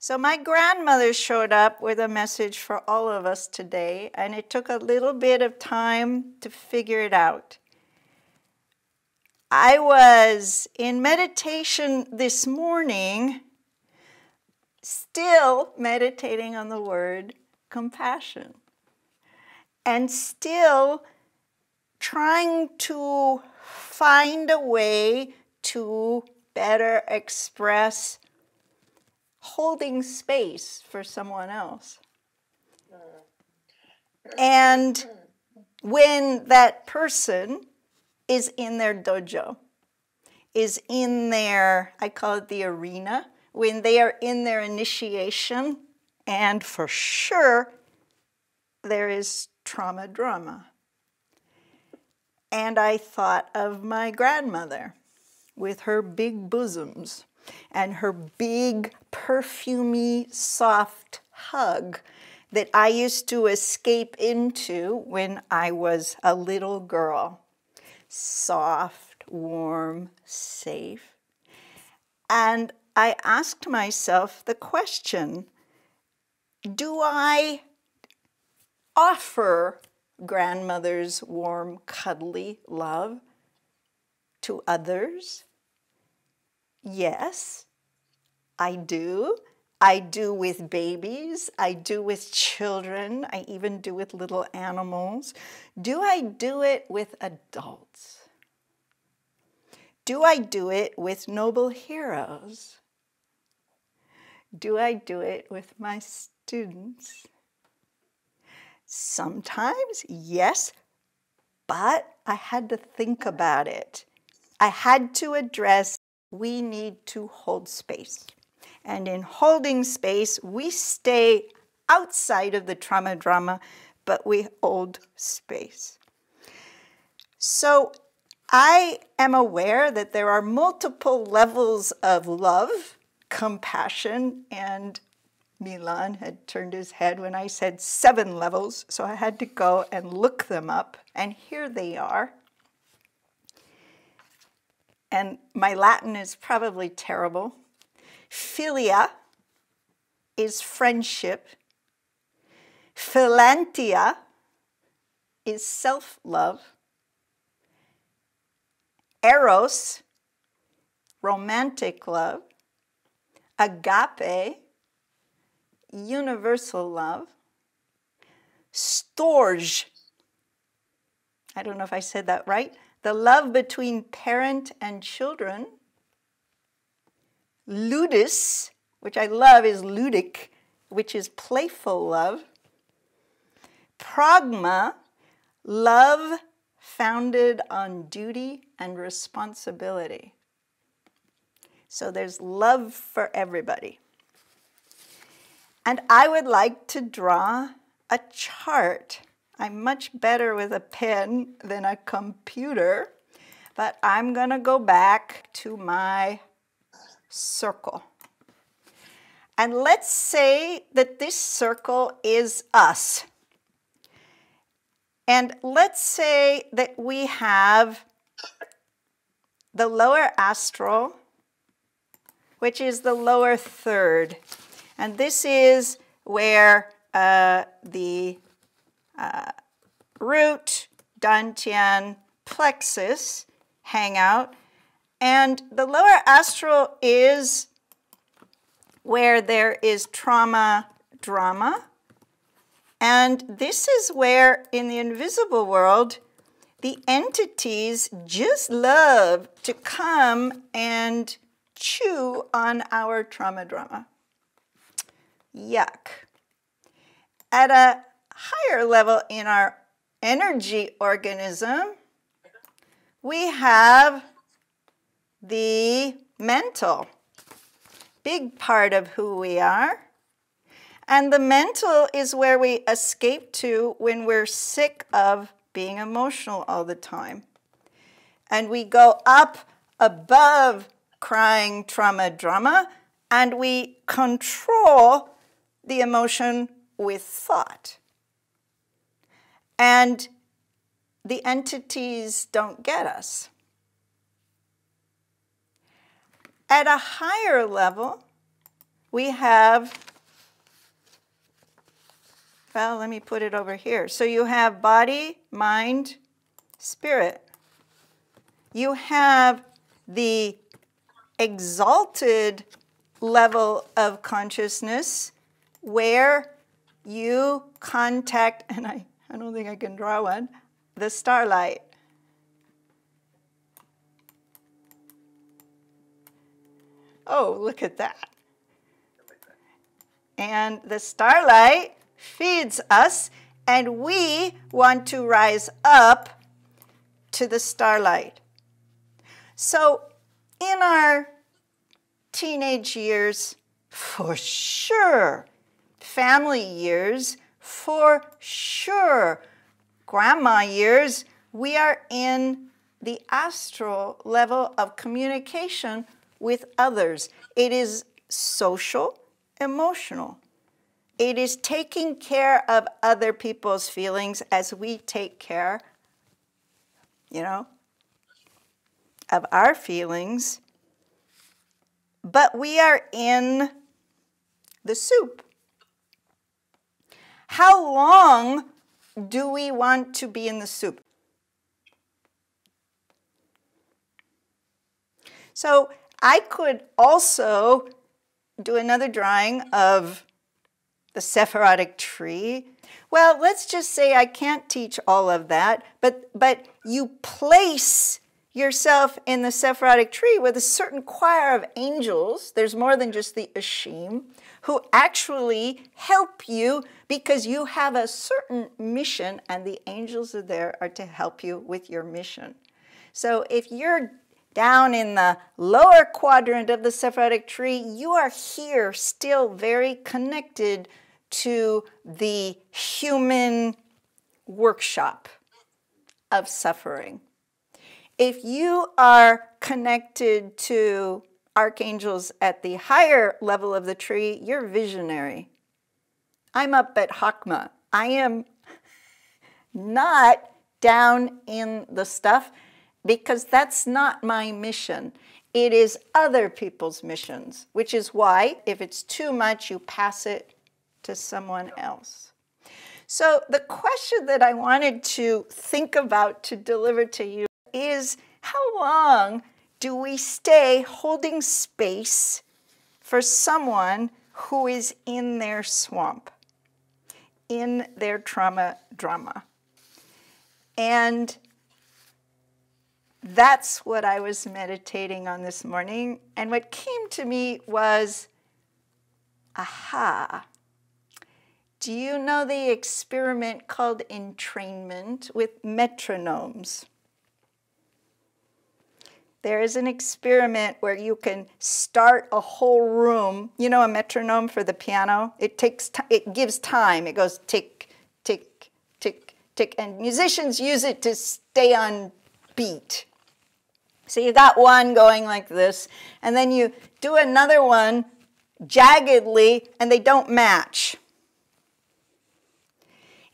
So my grandmother showed up with a message for all of us today, and it took a little bit of time to figure it out. I was in meditation this morning, still meditating on the word compassion, and still trying to find a way to better express holding space for someone else. And when that person is in their dojo, is in their, I call it the arena, when they are in their initiation, and for sure there is trauma drama. And I thought of my grandmother with her big bosoms and her big, perfumey, soft hug that I used to escape into when I was a little girl. Soft, warm, safe. And I asked myself the question, do I offer grandmother's warm, cuddly love to others? Yes, I do. I do with babies. I do with children. I even do with little animals. Do I do it with adults? Do I do it with noble heroes? Do I do it with my students? Sometimes, yes, but I had to think about it. I had to address we need to hold space. And in holding space, we stay outside of the trauma drama, but we hold space. So I am aware that there are multiple levels of love, compassion, and Milan had turned his head when I said 7 levels, so I had to go and look them up, and here they are. And my Latin is probably terrible. Philia is friendship. Philantia is self-love. Eros, romantic love. Agape, universal love. Storge, I don't know if I said that right, the love between parent and children. Ludus, which I love, is ludic, which is playful love. Pragma, love founded on duty and responsibility. So there's love for everybody. And I would like to draw a chart. I'm much better with a pen than a computer, but I'm going to go back to my circle. And let's say that this circle is us. And let's say that we have the lower astral, which is the lower third. And this is where the root, dantian, plexus hang out. And the lower astral is where there is trauma, drama. And this is where, in the invisible world, the entities just love to come and chew on our trauma drama. Yuck. At a higher level in our energy organism, we have the mental, big part of who we are. And the mental is where we escape to when we're sick of being emotional all the time. And we go up above crying, trauma, drama, and we control the emotion with thought. And the entities don't get us. At a higher level, we have, well, let me put it over here. So you have body, mind, spirit. You have the exalted level of consciousness where you contact, and I don't think I can draw one, the starlight. Oh, look at that. And the starlight feeds us, and we want to rise up to the starlight. So in our teenage years, for sure, family years, for sure, grandma years, we are in the astral level of communication with others. It is social, emotional. It is taking care of other people's feelings as we take care, you know, of our feelings. But we are in the soup. How long do we want to be in the soup? So I could also do another drawing of the Sephirotic tree. Well, let's just say I can't teach all of that, but you place yourself in the Sephirotic tree with a certain choir of angels. There's more than just the Ashim, who actually help you because you have a certain mission, and the angels are to help you with your mission. So if you're down in the lower quadrant of the Sephirotic tree, you are here still very connected to the human workshop of suffering. If you are connected to archangels at the higher level of the tree, you're visionary. I'm up at Hakma. I am not down in the stuff because that's not my mission. It is other people's missions, which is why if it's too much, you pass it to someone else. So the question that I wanted to think about to deliver to you is, how long do we stay holding space for someone who is in their swamp, in their trauma drama? And that's what I was meditating on this morning. And what came to me was, aha. Do you know the experiment called entrainment with metronomes? There is an experiment where you can start a whole room. You know a metronome for the piano? It gives time. It goes tick, tick, tick, tick. And musicians use it to stay on beat. So you got one going like this, and then you do another one jaggedly, and they don't match.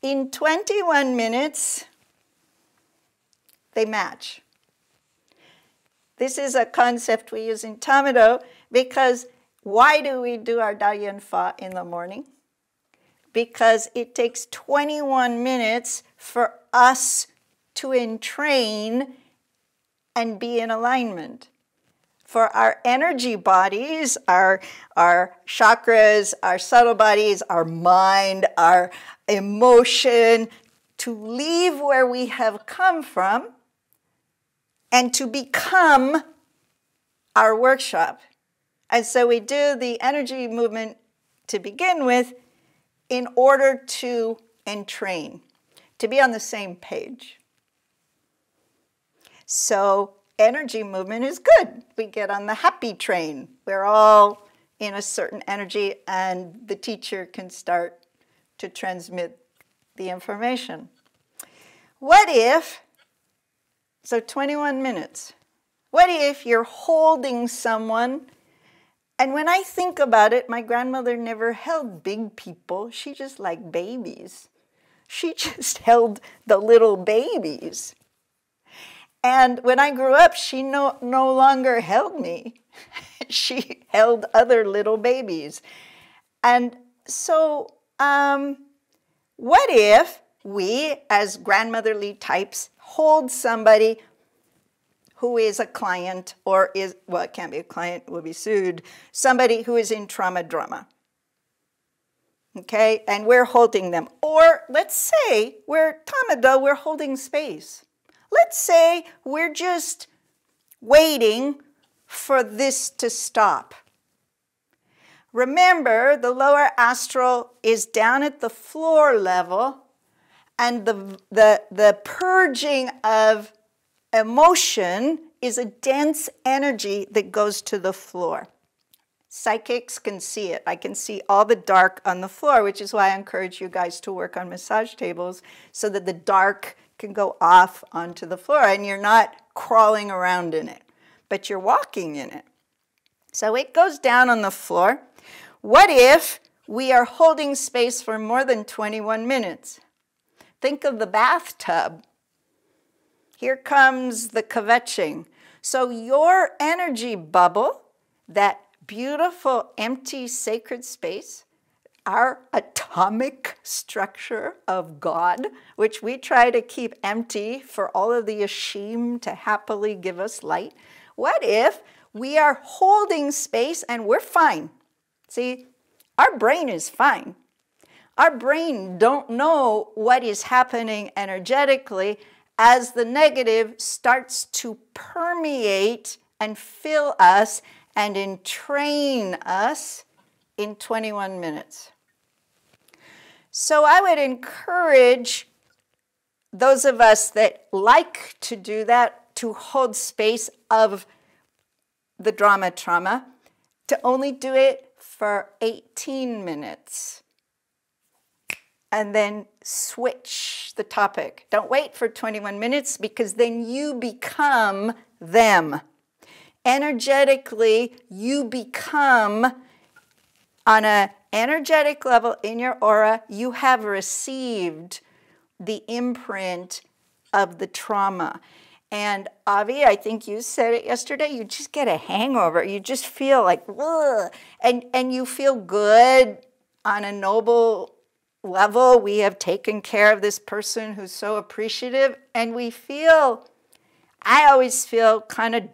In 21 minutes, they match. This is a concept we use in Tama-Do because why do we do our Da Yin Fa in the morning? Because it takes 21 minutes for us to entrain and be in alignment. For our energy bodies, our chakras, our subtle bodies, our mind, our emotion, to leave where we have come from and to become our workshop. And so we do the energy movement to begin with in order to entrain, to be on the same page. So energy movement is good. We get on the happy train. We're all in a certain energy, and the teacher can start to transmit the information. What if, so 21 minutes, what if you're holding someone, and when I think about it, my grandmother never held big people. She just liked babies. She just held the little babies. And when I grew up, she no longer held me. she held other little babies. And so what if we, as grandmotherly types, hold somebody who is a client or is, well, it can't be a client, will be sued, somebody who is in trauma drama. Okay, and we're holding them. Or let's say we're Tama-Do, we're holding space. Let's say we're just waiting for this to stop. Remember, the lower astral is down at the floor level, and the purging of emotion is a dense energy that goes to the floor. Psychics can see it. I can see all the dark on the floor, which is why I encourage you guys to work on massage tables so that the dark can go off onto the floor and you're not crawling around in it, but you're walking in it. So it goes down on the floor. What if we are holding space for more than 21 minutes? Think of the bathtub. Here comes the kvetching. So your energy bubble, that beautiful, empty, sacred space, our atomic structure of God, which we try to keep empty for all of the Yashim to happily give us light. What if we are holding space and we're fine? See, our brain is fine. Our brain don't know what is happening energetically as the negative starts to permeate and fill us and entrain us in 21 minutes. So I would encourage those of us that like to do that, to hold space of the drama trauma, to only do it for 18 minutes. And then switch the topic. Don't wait for 21 minutes because then you become them. Energetically, you become, on an energetic level in your aura, you have received the imprint of the trauma. And Avi, I think you said it yesterday, you just get a hangover. You just feel like, ugh, and you feel good on a noble level. We have taken care of this person who's so appreciative, and we feel, I always feel kind of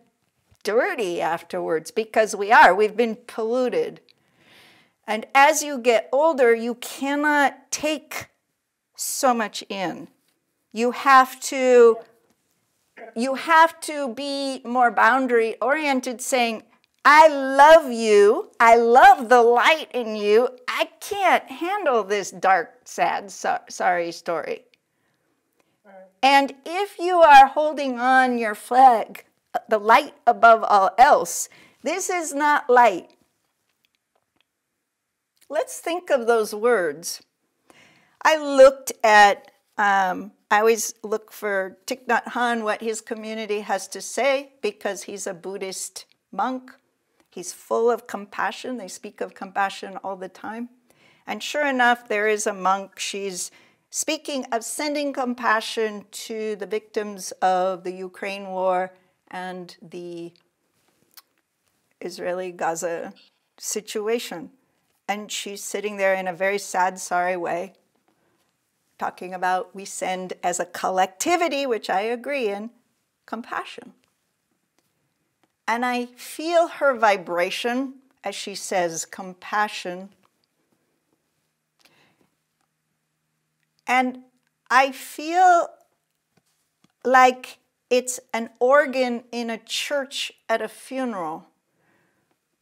dirty afterwards because we've been polluted. And as you get older, you cannot take so much in. You have to be more boundary oriented, saying, I love you. I love the light in you. I can't handle this dark, sad, sorry story. And if you are holding on your flag, the light above all else, this is not light. Let's think of those words. I looked at, I always look for Thich Nhat Hanh, what his community has to say, because he's a Buddhist monk. He's full of compassion. They speak of compassion all the time. And sure enough, there is a monk. She's speaking of sending compassion to the victims of the Ukraine war and the Israeli-Gaza situation. And she's sitting there in a very sad, sorry way, talking about we send as a collectivity, which I agree in, compassion. And I feel her vibration as she says compassion. And I feel like it's an organ in a church at a funeral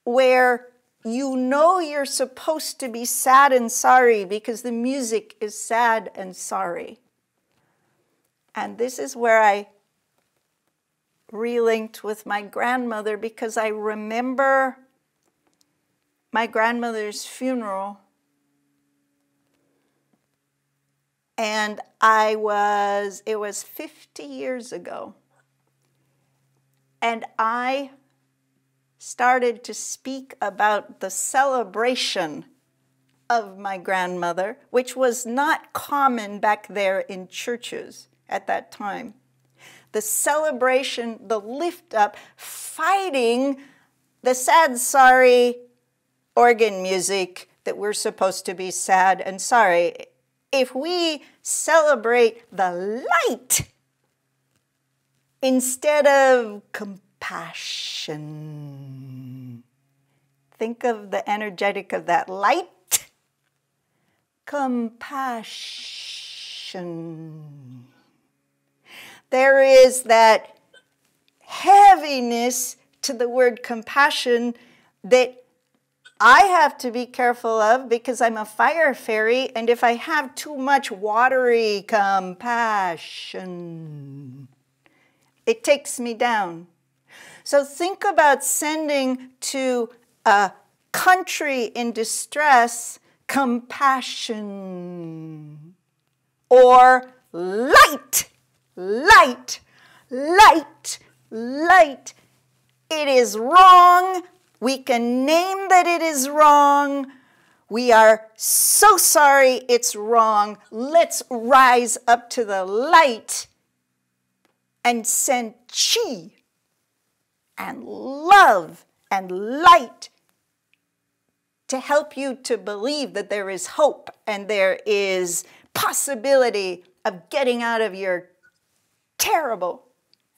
where you know you're supposed to be sad and sorry because the music is sad and sorry. And this is where I relinked with my grandmother because I remember my grandmother's funeral. And it was 50 years ago. And I started to speak about the celebration of my grandmother, which was not common back there in churches at that time. The celebration, the lift up, fighting the sad, sorry organ music that we're supposed to be sad and sorry, if we celebrate the light instead of compassion. Think of the energetic of that light. Compassion. There is that heaviness to the word compassion that I have to be careful of because I'm a fire fairy, and if I have too much watery compassion, it takes me down. So think about sending to a country in distress compassion or light, light, light, light. It is wrong. We can name that it is wrong. We are so sorry it's wrong. Let's rise up to the light and send chi and love and light to help you to believe that there is hope and there is possibility of getting out of your terrible,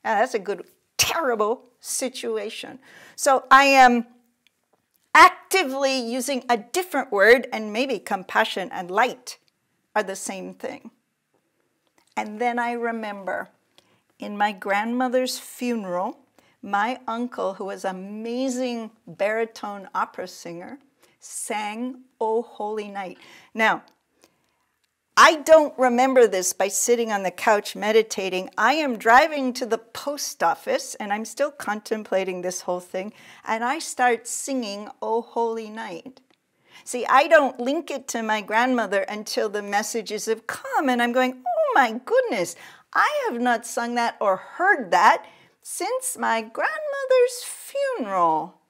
that's a good, terrible situation. So I am actively using a different word, and maybe compassion and light are the same thing. And then I remember in my grandmother's funeral, my uncle, who was an amazing baritone opera singer, sang "O Holy Night." Now, I don't remember this by sitting on the couch meditating. I am driving to the post office, and I'm still contemplating this whole thing, and I start singing "O Holy Night." See, I don't link it to my grandmother until the messages have come, and I'm going, oh my goodness, I have not sung that or heard that since my grandmother's funeral.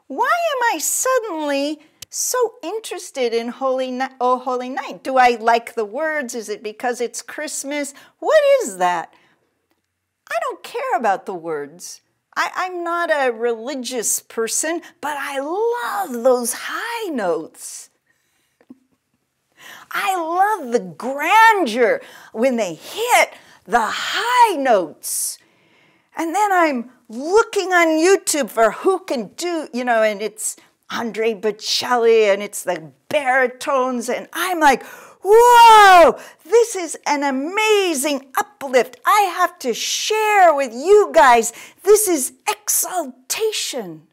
Why am I suddenly so interested in "O Holy Night"? Do I like the words? Is it because it's Christmas? What is that? I don't care about the words. I'm not a religious person, but I love those high notes. I love the grandeur when they hit the high notes. And then I'm looking on YouTube for who can do, you know, and it's Andre Bocelli, and it's the baritones, and I'm like, whoa, this is an amazing uplift. I have to share with you guys. This is exaltation.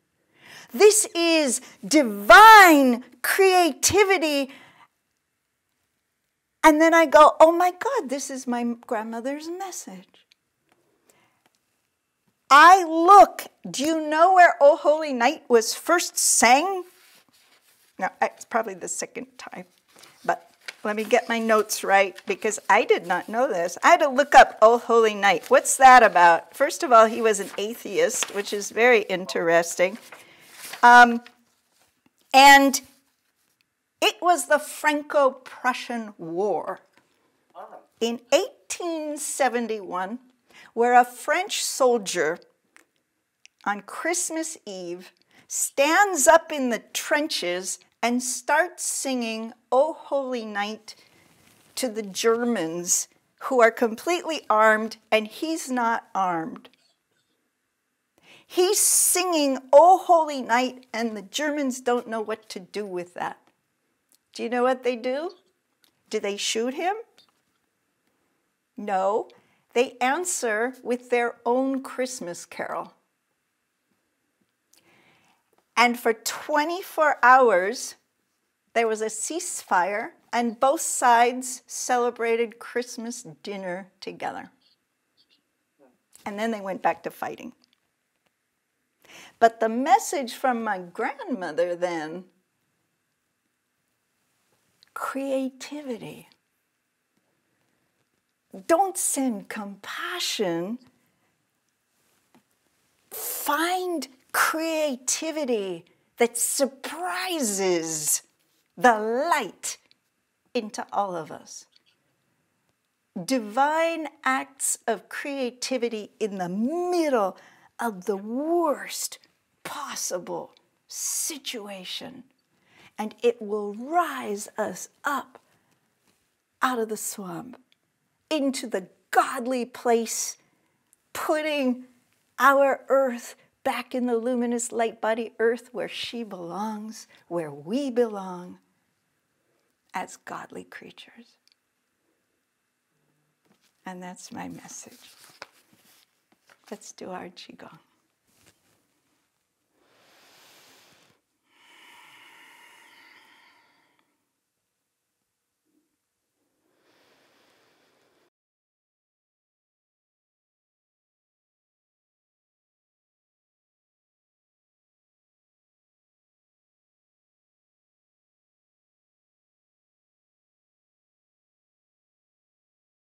This is divine creativity. And then I go, oh my God, this is my grandmother's message. I look, do you know where "O Holy Night" was first sang? No, it's probably the second time, but let me get my notes right because I did not know this. I had to look up "O Holy Night." What's that about? First of all, he was an atheist, which is very interesting. And it was the Franco-Prussian War in 1871, where a French soldier on Christmas Eve stands up in the trenches and starts singing "O Holy Night" to the Germans, who are completely armed, and he's not armed. He's singing "O Holy Night," and the Germans don't know what to do with that. Do you know what they do? Do they shoot him? No. They answer with their own Christmas carol. And for 24 hours, there was a ceasefire, and both sides celebrated Christmas dinner together. And then they went back to fighting. But the message from my grandmother then, creativity. Don't send compassion. Find creativity that surprises the light into all of us. Divine acts of creativity in the middle of the worst possible situation. And it will rise us up out of the swamp into the godly place, putting our earth back in the luminous light body earth where she belongs, where we belong as godly creatures. And that's my message. Let's do our Qigong.